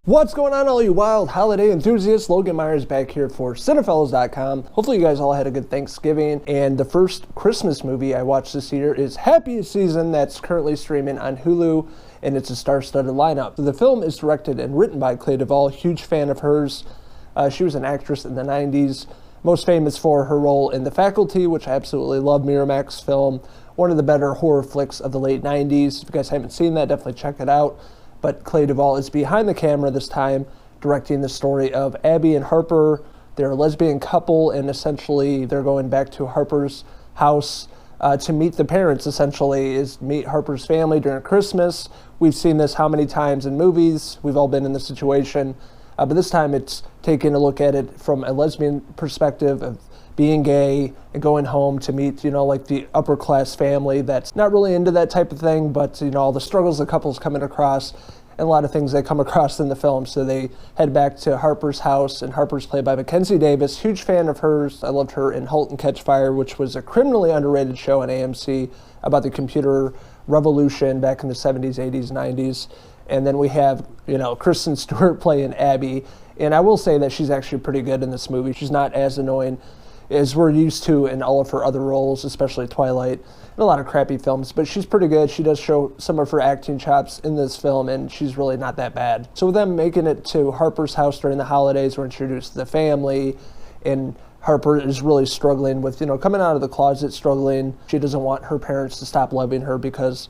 What's going on, all you wild holiday enthusiasts? Logan Myerz back here for Cinephellas.com. Hopefully you guys all had a good Thanksgiving. And the first Christmas movie I watched this year is Happiest Season, that's currently streaming on Hulu, and it's a star-studded lineup. So the film is directed and written by Clea DuVall, huge fan of hers. She was an actress in the 90s, most famous for her role in The Faculty, which I absolutely love, Miramax film, one of the better horror flicks of the late 90s. If you guys haven't seen that, definitely check it out. But Clea DuVall is behind the camera this time, directing the story of Abby and Harper. They're a lesbian couple, and essentially they're going back to Harper's house to meet the parents, essentially, is meet Harper's family during Christmas. We've seen this how many times in movies? We've all been in this situation. But this time it's taking a look at it from a lesbian perspective of being gay and going home to meet, like the upper class family that's not really into that type of thing, but, all the struggles the couple's coming across and a lot of things they come across in the film. So they head back to Harper's house, and Harper's played by Mackenzie Davis, huge fan of hers. I loved her in *Halt and Catch Fire*, which was a criminally underrated show on AMC about the computer revolution back in the 70s, 80s, 90s. And then we have, Kristen Stewart playing Abby. And I will say that she's actually pretty good in this movie. She's not as annoying as we're used to in all of her other roles, especially Twilight and a lot of crappy films. But she's pretty good. She does show some of her acting chops in this film, and she's really not that bad. So with them making it to Harper's house during the holidays, we're introduced to the family, and Harper is really struggling with, coming out of the closet, struggling. She doesn't want her parents to stop loving her because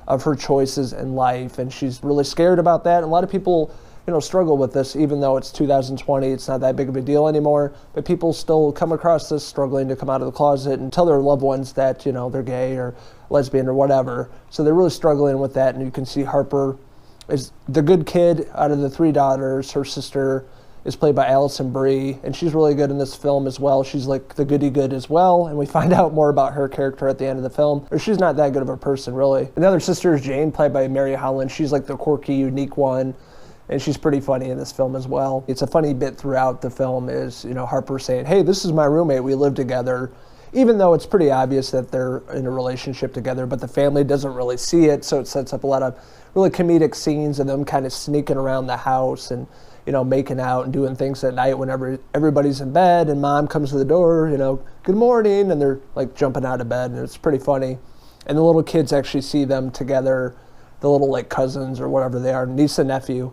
of her choices in life, and she's really scared about that. And a lot of people struggle with this, even though it's 2020, it's not that big of a deal anymore, but people still come across this, struggling to come out of the closet and tell their loved ones that, they're gay or lesbian or whatever. So they're really struggling with that, and you can see Harper is the good kid out of the three daughters. Her sister is played by Alison Brie, and she's really good in this film as well. She's like the goody good as well, and we find out more about her character at the end of the film. Or she's not that good of a person, really. And the other sister is Jane, played by Mary Holland. She's like the quirky, unique one, and she's pretty funny in this film as well. It's a funny bit throughout the film is, Harper saying, hey, this is my roommate, we live together, even though it's pretty obvious that they're in a relationship together, but the family doesn't really see it, so it sets up a lot of really comedic scenes of them kind of sneaking around the house and, making out and doing things at night whenever everybody's in bed, and mom comes to the door, good morning, and they're like jumping out of bed, and it's pretty funny. And the little kids actually see them together, the little like cousins or whatever they are, niece and nephew.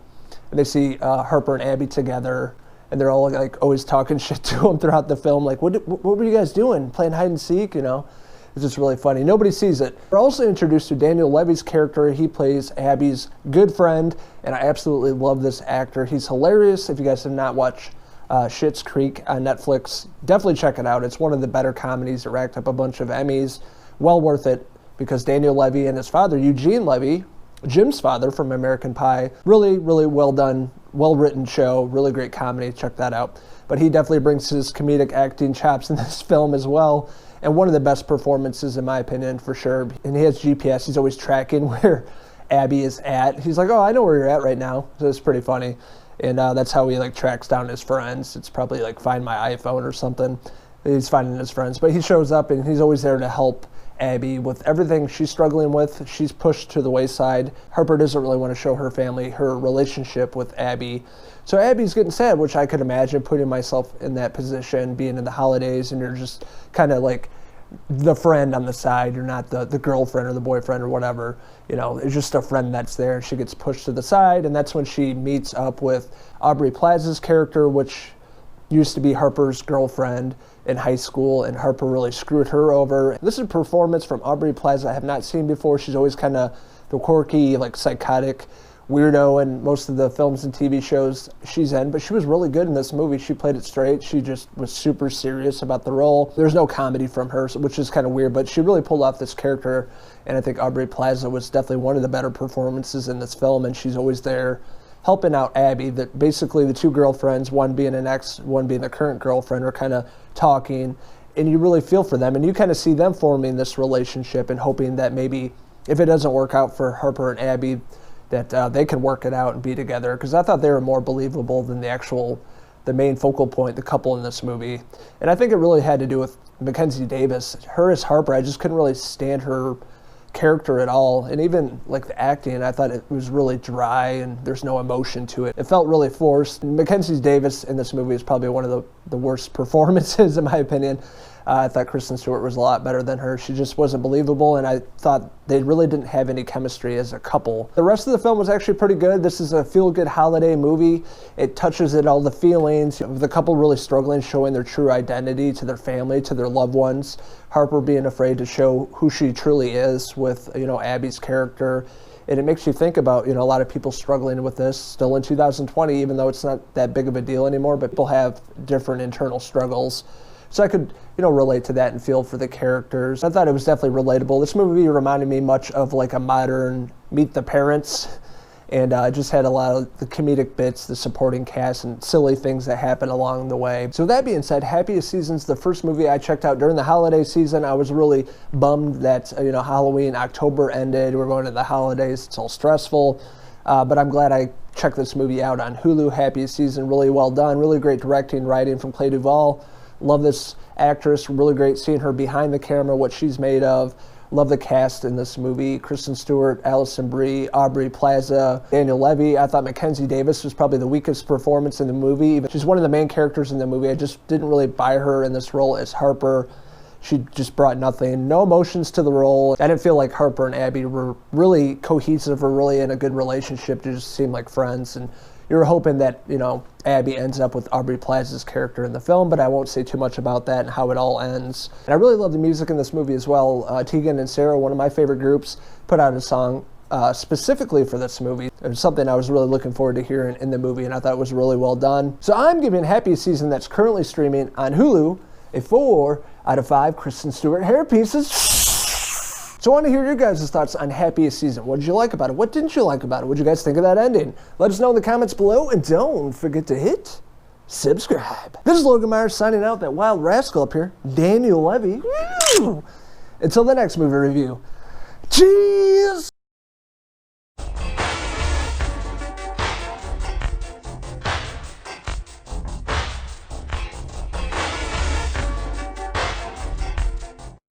And they see Harper and Abby together, and they're all like always talking shit to them throughout the film. Like, what were you guys doing? Playing hide and seek? It's just really funny. Nobody sees it. We're also introduced to Daniel Levy's character. He plays Abby's good friend, and I absolutely love this actor. He's hilarious. If you guys have not watched Schitt's Creek on Netflix, definitely check it out. It's one of the better comedies that racked up a bunch of Emmys. Well worth it, because Daniel Levy and his father, Eugene Levy, Jim's father from American Pie, really, really well done, well-written show, really great comedy, check that out. But he definitely brings his comedic acting chops in this film as well, and one of the best performances in my opinion, for sure. And he has GPS, he's always tracking where Abby is at. He's like, oh, I know where you're at right now, so it's pretty funny. And that's how he like tracks down his friends. It's probably like Find My iPhone or something. He's finding his friends, but he shows up and he's always there to help Abby with everything she's struggling with. She's pushed to the wayside. Harper doesn't really want to show her family her relationship with Abby. So Abby's getting sad, which I could imagine, putting myself in that position, being in the holidays, and you're just kind of like the friend on the side. You're not the girlfriend or the boyfriend or whatever. It's just a friend that's there. She gets pushed to the side, and that's when she meets up with Aubrey Plaza's character, which used to be Harper's girlfriend in high school, and Harper really screwed her over. This is a performance from Aubrey Plaza I have not seen before. She's always kind of the quirky, like psychotic weirdo in most of the films and TV shows she's in, but she was really good in this movie. She played it straight. She just was super serious about the role. There's no comedy from her, which is kind of weird, but she really pulled off this character, and I think Aubrey Plaza was definitely one of the better performances in this film, and she's always there helping out Abby. That basically the two girlfriends, one being an ex, one being the current girlfriend, are kind of talking, and you really feel for them, and you kind of see them forming this relationship and hoping that maybe if it doesn't work out for Harper and Abby, that they can work it out and be together, because I thought they were more believable than the main focal point, the couple in this movie. And I think it really had to do with Mackenzie Davis. Her as Harper, I just couldn't really stand her character at all, and even like the acting, I thought it was really dry and there's no emotion to it. It felt really forced. Mackenzie Davis in this movie is probably one of the worst performances in my opinion. I thought Kristen Stewart was a lot better than her. She just wasn't believable, and I thought they really didn't have any chemistry as a couple. The rest of the film was actually pretty good. This is a feel-good holiday movie. It touches at all the feelings of the couple really struggling, showing their true identity to their family, to their loved ones. Harper being afraid to show who she truly is with, Abby's character. And it makes you think about, a lot of people struggling with this still in 2020, even though it's not that big of a deal anymore, but people have different internal struggles. So I could, relate to that and feel for the characters. I thought it was definitely relatable. This movie reminded me much of like a modern Meet the Parents, and just had a lot of the comedic bits, the supporting cast, and silly things that happen along the way. So that being said, Happiest Season's the first movie I checked out during the holiday season. I was really bummed that, Halloween, October ended. We're going to the holidays. It's all stressful. But I'm glad I checked this movie out on Hulu. Happiest Season, really well done. Really great directing, writing from Clea DuVall. Love this actress. Really great seeing her behind the camera, what she's made of. Love the cast in this movie. Kristen Stewart, Alison Brie, Aubrey Plaza, Dan Levy. I thought Mackenzie Davis was probably the weakest performance in the movie. She's one of the main characters in the movie. I just didn't really buy her in this role as Harper. She just brought nothing, no emotions to the role. I didn't feel like Harper and Abby were really cohesive or really in a good relationship. They just seemed like friends. And you're hoping that, Abby ends up with Aubrey Plaza's character in the film, but I won't say too much about that and how it all ends. And I really love the music in this movie as well. Tegan and Sarah, one of my favorite groups, put out a song specifically for this movie. It was something I was really looking forward to hearing in the movie, and I thought it was really well done. So I'm giving Happiest Season, that's currently streaming on Hulu, a 4 out of 5 Kristen Stewart hair pieces. So I want to hear your guys' thoughts on Happiest Season. What did you like about it? What didn't you like about it? What did you guys think of that ending? Let us know in the comments below, and don't forget to hit subscribe. This is Logan Myerz signing out. That wild rascal up here, Daniel Levy. Until the next movie review. Cheers!